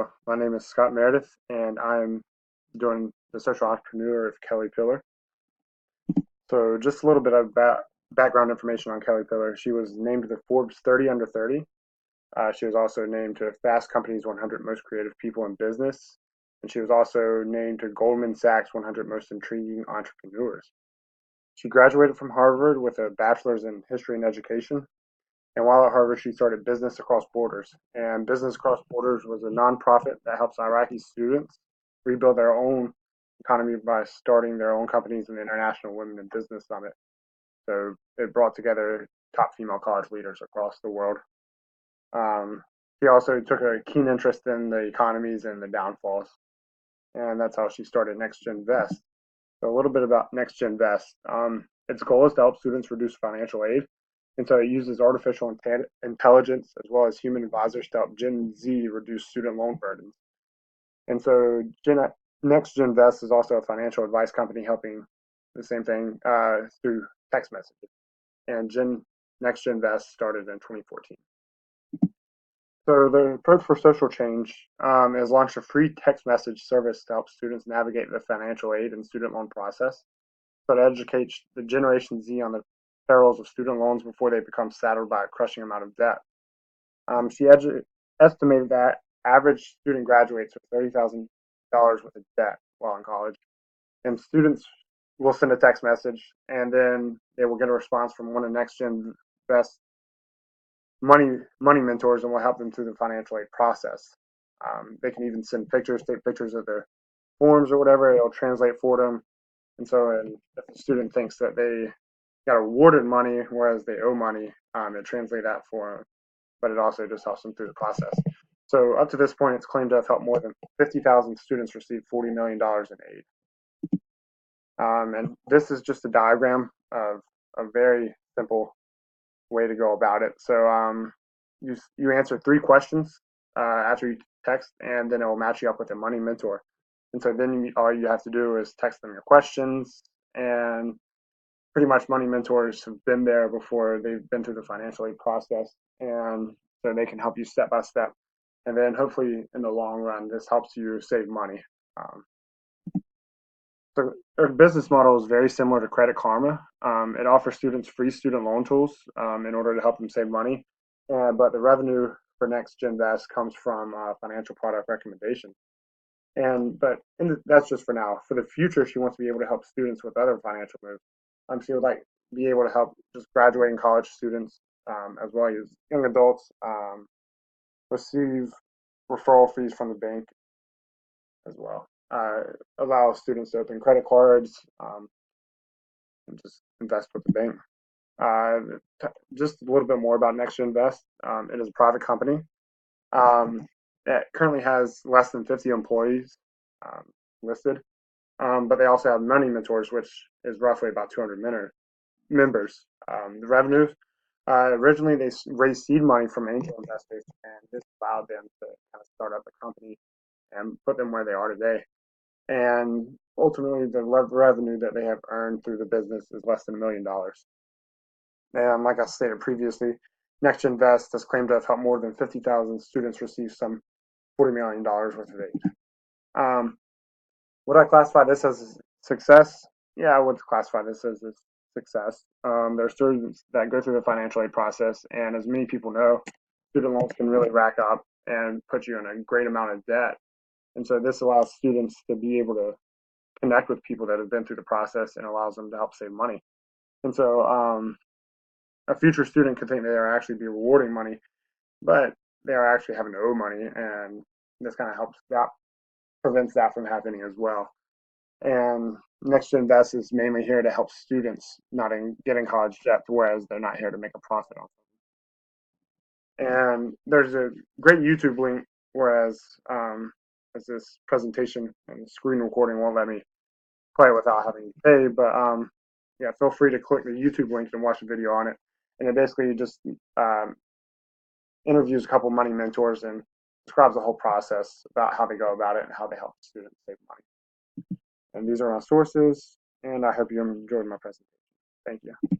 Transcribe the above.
Hello, my name is Scott Meredith, and I'm doing the social entrepreneur of Kelly Pillar. So, just a little bit of background information on Kelly Pillar. She was named to the Forbes 30 Under 30. She was also named to Fast Company's 100 Most Creative People in Business, and she was also named to Goldman Sachs 100 Most Intriguing Entrepreneurs. She graduated from Harvard with a bachelor's in history and education. And while at Harvard, she started Business Across Borders. And Business Across Borders was a nonprofit that helps Iraqi students rebuild their own economy by starting their own companies in the International Women in Business Summit. So it brought together top female college leaders across the world. She also took a keen interest in the economies and the downfalls. And that's how she started NextGen Vest. So a little bit about NextGen Vest. Its goal is to help students reduce financial aid. And so it uses artificial intelligence as well as human advisors to help Gen Z reduce student loan burdens. And so NextGen Vest is also a financial advice company helping the same thing through text messages. And NextGen Vest started in 2014. So the approach for social change is launched a free text message service to help students navigate the financial aid and student loan process. So it educates the Generation Z on the perils of student loans before they become saddled by a crushing amount of debt. She estimated that average student graduates with $30,000 worth of debt while in college. And students will send a text message, and then they will get a response from one of NextGen Vest money mentors, and will help them through the financial aid process. They can even send pictures, take pictures of their forms or whatever. It'll translate for them. And so if the student thinks that they got awarded money, whereas they owe money, it translates that for them, but it also just helps them through the process. So up to this point, it's claimed to have helped more than 50,000 students receive $40 million in aid. And this is just a diagram of a very simple way to go about it. So you answer 3 questions after you text, and then it will match you up with a money mentor. And so then all you have to do is text them your questions, and pretty much money mentors have been there before. They've been through the financial aid process, and so they can help you step by step. And then hopefully in the long run, this helps you save money. So their business model is very similar to Credit Karma. It offers students free student loan tools in order to help them save money. But the revenue for NextGen Vest comes from financial product recommendation. That's just for now. For the future, she wants to be able to help students with other financial moves. She would like be able to help just graduating college students as well as young adults receive referral fees from the bank as well. Allow students to open credit cards and just invest with the bank. Just a little bit more about NextGen Vest. It is a private company. It currently has less than 50 employees listed, but they also have money mentors, which is roughly about 200 members. The revenues, originally they raised seed money from angel investors, and this allowed them to kind of start up a company and put them where they are today. And ultimately, the revenue that they have earned through the business is less than $1 million. And like I stated previously, NextGen Vest has claimed to have helped more than 50,000 students receive some $40 million worth of aid. Would I classify this as success? Yeah, I would classify this as a success. There are students that go through the financial aid process, and as many people know, student loans can really rack up and put you in a great amount of debt. And so this allows students to be able to connect with people that have been through the process, and allows them to help save money. And so a future student could think they are actually be rewarding money, but they are actually having to owe money, and this kind of helps that, prevents that from happening as well. And NextGen Vest is mainly here to help students not getting college debt, whereas they're not here to make a profit on it. And there's a great YouTube link, whereas as this presentation and screen recording won't let me play it without having to pay, but yeah, feel free to click the YouTube link and watch the video on it. And it basically just interviews a couple money mentors and describes the whole process about how they go about it and how they help students save money. And these are my sources, and I hope you enjoyed my presentation. Thank you.